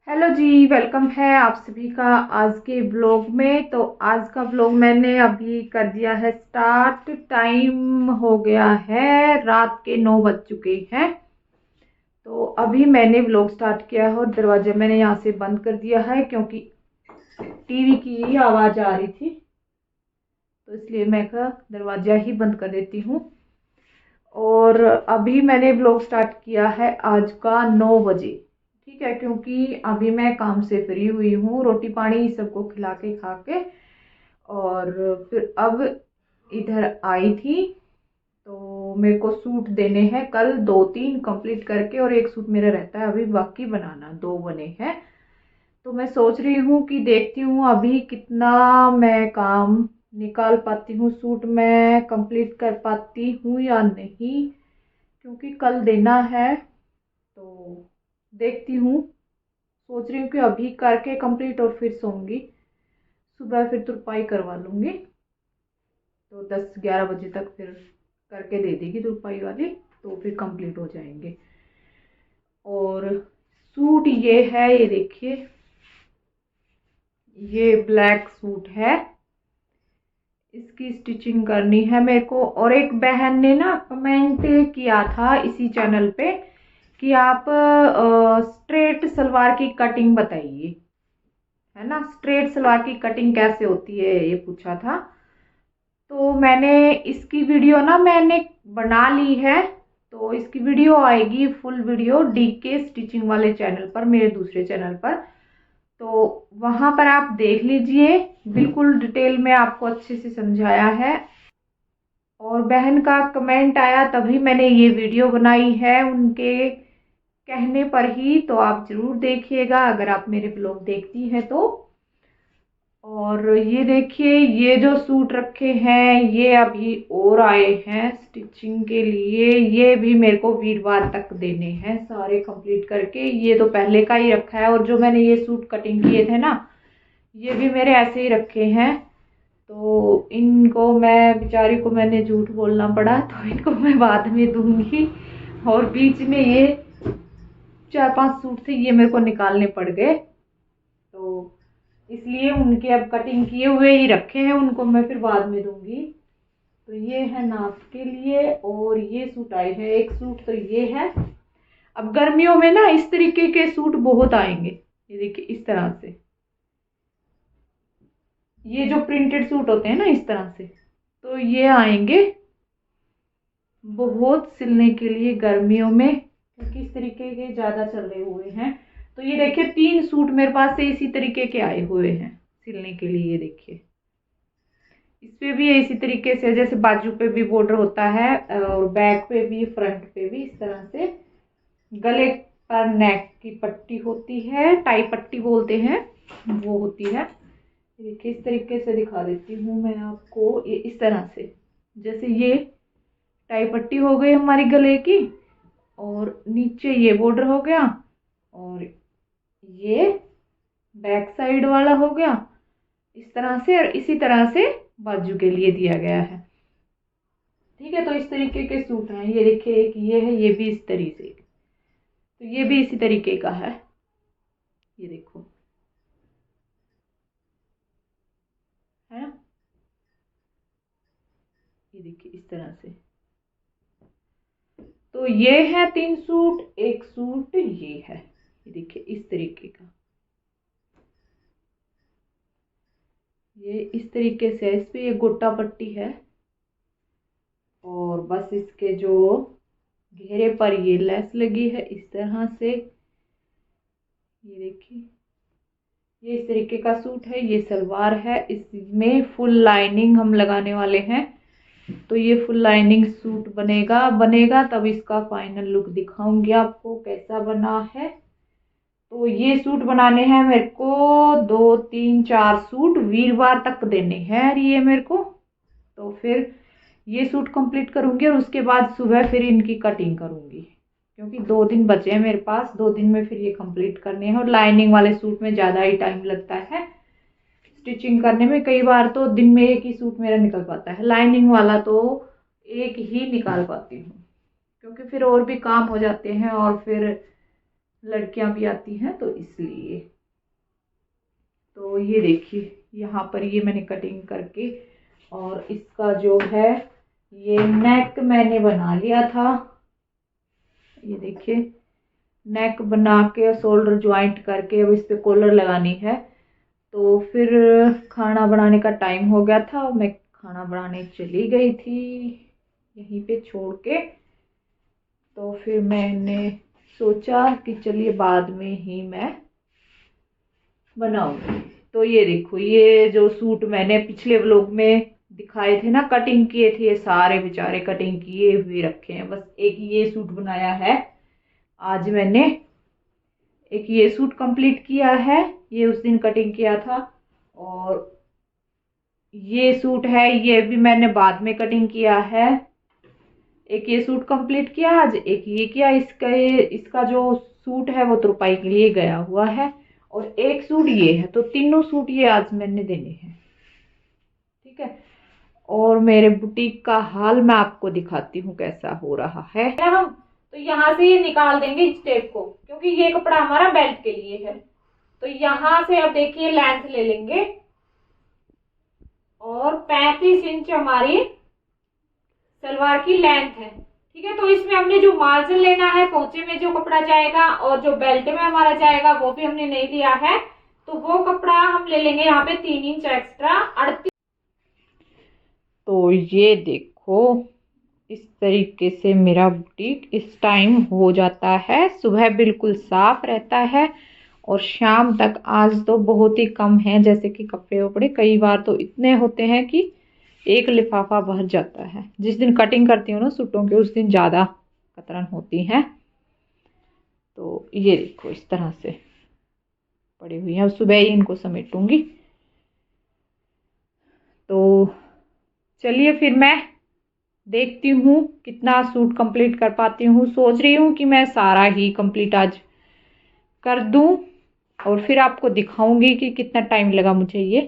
Hello जी, welcome है आप सभी का आज के ब्लॉग में। तो आज का ब्लॉग मैंने अभी कर दिया है स्टार्ट। टाइम हो गया है, रात के 9 बज चुके हैं। तो अभी मैंने ब्लॉग स्टार्ट किया है और दरवाजा मैंने यहाँ से बंद कर दिया है क्योंकि टीवी की आवाज़ आ रही थी, तो इसलिए मैं कहा दरवाजा ही बंद कर देती हूँ। और अभी मैंने ब्लॉग स्टार्ट किया है आज का 9 बजे, ठीक है, क्योंकि अभी मैं काम से फ्री हुई हूँ, रोटी पानी सबको खिला के खा के। और फिर अब इधर आई थी, तो मेरे को सूट देने हैं कल, 2-3 कंप्लीट करके, और एक सूट मेरा रहता है अभी बाकी बनाना, 2 बने हैं। तो मैं सोच रही हूँ कि देखती हूँ अभी कितना मैं काम निकाल पाती हूँ, सूट मैं कंप्लीट कर पाती हूँ या नहीं, क्योंकि कल देना है। तो देखती हूँ, सोच रही हूँ कि अभी करके कंप्लीट और फिर सोऊंगी, सुबह फिर तुरपाई करवा लूंगी। तो 10-11 बजे तक फिर करके दे देगी तुरपाई वाली, तो फिर कंप्लीट हो जाएंगे। और सूट ये है, ये देखिए, ये ब्लैक सूट है, इसकी स्टिचिंग करनी है मेरे को। और एक बहन ने ना कमेंट किया था इसी चैनल पे कि आप स्ट्रेट सलवार की कटिंग बताइए, है ना, स्ट्रेट सलवार की कटिंग कैसे होती है ये पूछा था। तो मैंने इसकी वीडियो ना मैंने बना ली है, तो इसकी वीडियो आएगी, फुल वीडियो डीके स्टिचिंग वाले चैनल पर, मेरे दूसरे चैनल पर। तो वहां पर आप देख लीजिए, बिल्कुल डिटेल में आपको अच्छे से समझाया है। और बहन का कमेंट आया तभी मैंने ये वीडियो बनाई है, उनके कहने पर ही। तो आप जरूर देखिएगा अगर आप मेरे ब्लॉग देखती हैं तो। और ये देखिए, ये जो सूट रखे हैं ये अभी और आए हैं स्टिचिंग के लिए, ये भी मेरे को वीरवार तक देने हैं सारे कंप्लीट करके। ये तो पहले का ही रखा है, और जो मैंने ये सूट कटिंग किए थे ना, ये भी मेरे ऐसे ही रखे हैं। तो इनको मैं, बेचारी को मैंने झूठ बोलना पड़ा, तो इनको मैं बाद में दूंगी। और बीच में ये 4-5 सूट थे, ये मेरे को निकालने पड़ गए, तो इसलिए उनके अब कटिंग किए हुए ही रखे हैं, उनको मैं फिर बाद में दूंगी। तो ये है नाप के लिए। और ये सूट आए हैं, एक सूट तो ये है। अब गर्मियों में ना इस तरीके के सूट बहुत आएंगे, ये देखिए इस तरह से, ये जो प्रिंटेड सूट होते हैं ना इस तरह से, तो ये आएंगे बहुत सिलने के लिए गर्मियों में, क्योंकि इस तरीके के ज्यादा चले हुए हैं। तो ये देखिए 3 सूट मेरे पास से इसी तरीके के आए हुए हैं सिलने के लिए, ये देखिए। इस पे भी इसी तरीके से, जैसे बाजू पे भी बॉर्डर होता है और बैक पे भी, फ्रंट पे भी इस तरह से। गले पर नेक की पट्टी होती है, टाई पट्टी बोलते हैं, वो होती है। देखिए इस तरीके से दिखा देती हूँ मैं आपको, ये इस तरह से, जैसे ये टाई पट्टी हो गई हमारी गले की, और नीचे ये बॉर्डर हो गया, और ये बैक साइड वाला हो गया इस तरह से, और इसी तरह से बाजू के लिए दिया गया है। ठीक है, तो इस तरीके के सूट हैं। ये देखिए एक ये है, ये भी इस तरीके से, तो ये भी इसी तरीके का है, ये देखो, है ना, ये देखिए इस तरह से। तो ये है 3 सूट, एक सूट ये है, ये देखिए इस तरीके का, ये इस तरीके से है। इस पे ये गोटा पट्टी है, और बस इसके जो घेरे पर ये लेस लगी है इस तरह से, ये देखिए, ये इस तरीके का सूट है। ये सलवार है, इसमें फुल लाइनिंग हम लगाने वाले हैं। तो ये फुल लाइनिंग सूट बनेगा, तब इसका फाइनल लुक दिखाऊंगी आपको कैसा बना है। तो ये सूट बनाने हैं मेरे को, 2-3-4 सूट वीरवार तक देने हैं ये मेरे को। तो फिर ये सूट कंप्लीट करूंगी, और उसके बाद सुबह फिर इनकी कटिंग करूंगी, क्योंकि 2 दिन बचे हैं मेरे पास, 2 दिन में फिर ये कंप्लीट करने हैं। और लाइनिंग वाले सूट में ज़्यादा ही टाइम लगता है स्टिचिंग करने में, कई बार तो दिन में एक ही सूट मेरा निकल पाता है, लाइनिंग वाला तो एक ही निकाल पाती हूँ, क्योंकि फिर और भी काम हो जाते हैं, और फिर लड़कियां भी आती हैं तो इसलिए। तो ये देखिए यहाँ पर ये मैंने कटिंग करके, और इसका जो है ये नेक मैंने बना लिया था। ये देखिए नेक बना के शोल्डर ज्वाइंट करके अब इस पे कॉलर लगानी है। तो फिर खाना बनाने का टाइम हो गया था, मैं खाना बनाने चली गई थी यहीं पे छोड़ के। तो फिर मैंने सोचा कि चलिए बाद में ही मैं बनाऊंगी। तो ये देखो ये जो सूट मैंने पिछले व्लॉग में दिखाए थे ना, कटिंग किए थे, ये सारे बेचारे कटिंग किए हुए रखे हैं। बस एक ये सूट बनाया है आज मैंने, एक ये सूट कंप्लीट किया है, ये उस दिन कटिंग किया था। और ये सूट है, ये भी मैंने बाद में कटिंग किया है। एक ये सूट कंप्लीट किया आज, एक ये किया। इसका जो सूट है वो तुरपाई के लिए गया हुआ है, और एक सूट ये है। तो तीनों सूट ये आज मैंने देने हैं, ठीक है। और मेरे बुटीक का हाल मैं आपको दिखाती हूँ कैसा हो रहा है। हम तो यहाँ से ये निकाल देंगे इस टेप को, क्योंकि ये कपड़ा हमारा बेल्ट के लिए है। तो यहाँ से अब देखिए लेंथ ले लेंगे, और 35 इंच हमारी सलवार की लेंथ है, ठीक है। तो इसमें हमने जो मार्जिन लेना है, पोंचे में जो कपड़ा जाएगा और जो बेल्ट में हमारा जाएगा वो भी हमने नहीं लिया है। तो वो कपड़ा हम ले लेंगे यहाँ पे 3 इंच एक्स्ट्रा, 38। तो ये देखो इस तरीके से मेरा बुटीक इस टाइम हो जाता है। सुबह बिल्कुल साफ रहता है और शाम तक आज तो बहुत ही कम है, जैसे कि कपड़े वपड़े कई बार तो इतने होते हैं कि एक लिफाफा भर जाता है। जिस दिन कटिंग करती हूँ ना सूटों के, उस दिन ज़्यादा कतरन होती हैं। तो ये देखो इस तरह से पड़ी हुई है, अब सुबह ही इनको समेटूंगी। तो चलिए फिर मैं देखती हूँ कितना सूट कंप्लीट कर पाती हूँ। सोच रही हूँ कि मैं सारा ही कंप्लीट आज कर दूँ, और फिर आपको दिखाऊंगी कि कितना टाइम लगा मुझे ये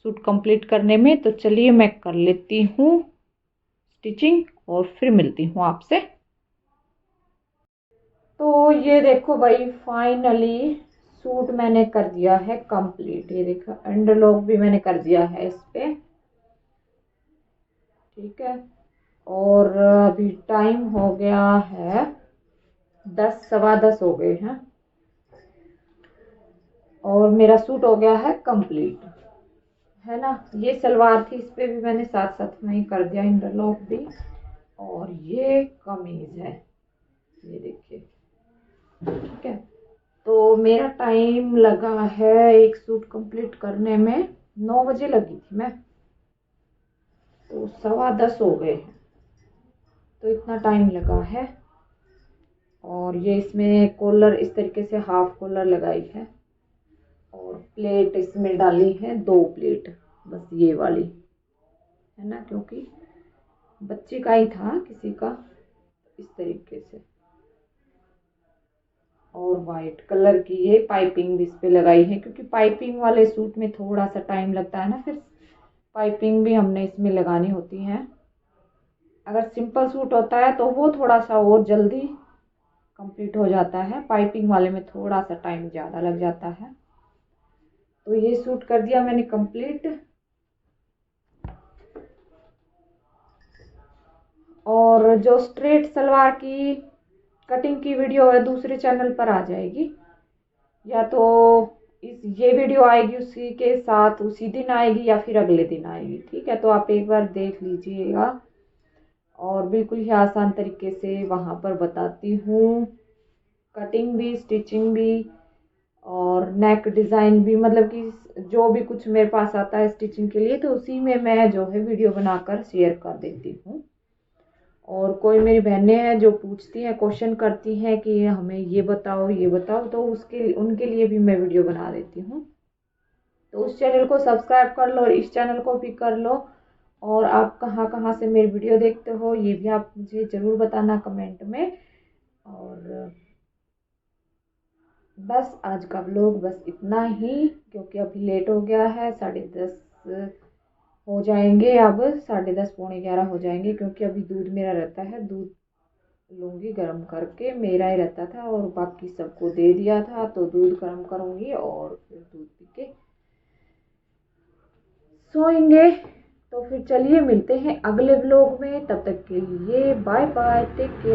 सूट कंप्लीट करने में। तो चलिए मैं कर लेती हूँ स्टिचिंग और फिर मिलती हूँ आपसे। तो ये देखो भाई फाइनली सूट मैंने कर दिया है कंप्लीट। ये देखो अंडरलॉक भी मैंने कर दिया है इस पे, ठीक है। और अभी टाइम हो गया है 10 सवा 10 हो गए हैं, और मेरा सूट हो गया है कंप्लीट, है ना। ये सलवार थी, इस पे भी मैंने साथ साथ में ही कर दिया इंटरलॉक भी। और ये कमीज है, ये देखिए, ठीक है। तो मेरा टाइम लगा है एक सूट कंप्लीट करने में, 9 बजे लगी थी मैं, तो सवा 10 हो गए हैं। तो इतना टाइम लगा है। और ये इसमें कॉलर इस तरीके से हाफ कॉलर लगाई है, और प्लेट इसमें डाली है 2 प्लेट, बस ये वाली, है ना, क्योंकि बच्चे का ही था किसी का, इस तरीके से। और वाइट कलर की ये पाइपिंग भी इस पे लगाई है, क्योंकि पाइपिंग वाले सूट में थोड़ा सा टाइम लगता है ना, फिर पाइपिंग भी हमने इसमें लगानी होती है। अगर सिंपल सूट होता है तो वो थोड़ा सा और जल्दी कंप्लीट हो जाता है, पाइपिंग वाले में थोड़ा सा टाइम ज़्यादा लग जाता है। तो ये सूट कर दिया मैंने कंप्लीट। और जो स्ट्रेट सलवार की कटिंग की वीडियो है दूसरे चैनल पर आ जाएगी, या तो ये वीडियो आएगी उसी के साथ उसी दिन आएगी, या फिर अगले दिन आएगी, ठीक है। तो आप एक बार देख लीजिएगा। और बिल्कुल ही आसान तरीके से वहाँ पर बताती हूँ, कटिंग भी, स्टिचिंग भी, और नेक डिज़ाइन भी, मतलब कि जो भी कुछ मेरे पास आता है स्टिचिंग के लिए, तो उसी में मैं जो है वीडियो बनाकर शेयर कर देती हूँ। और कोई मेरी बहनें हैं जो पूछती हैं, क्वेश्चन करती हैं कि हमें ये बताओ ये बताओ, तो उसके उनके लिए भी मैं वीडियो बना देती हूँ। तो उस चैनल को सब्सक्राइब कर लो और इस चैनल को भी कर लो। और आप कहाँ कहाँ से मेरी वीडियो देखते हो ये भी आप मुझे ज़रूर बताना कमेंट में। और बस आज का व्लॉग बस इतना ही, क्योंकि अभी लेट हो गया है, 10:30 हो जाएंगे, अब 10:30 पौने 11 हो जाएंगे, क्योंकि अभी दूध मेरा रहता है, दूध लूँगी गर्म करके, मेरा ही रहता था और बाकी सबको दे दिया था, तो दूध गर्म करूँगी और फिर दूध पी के सोएंगे। तो फिर चलिए मिलते हैं अगले व्लॉग में, तब तक के लिए बाय बाय, टेक केयर।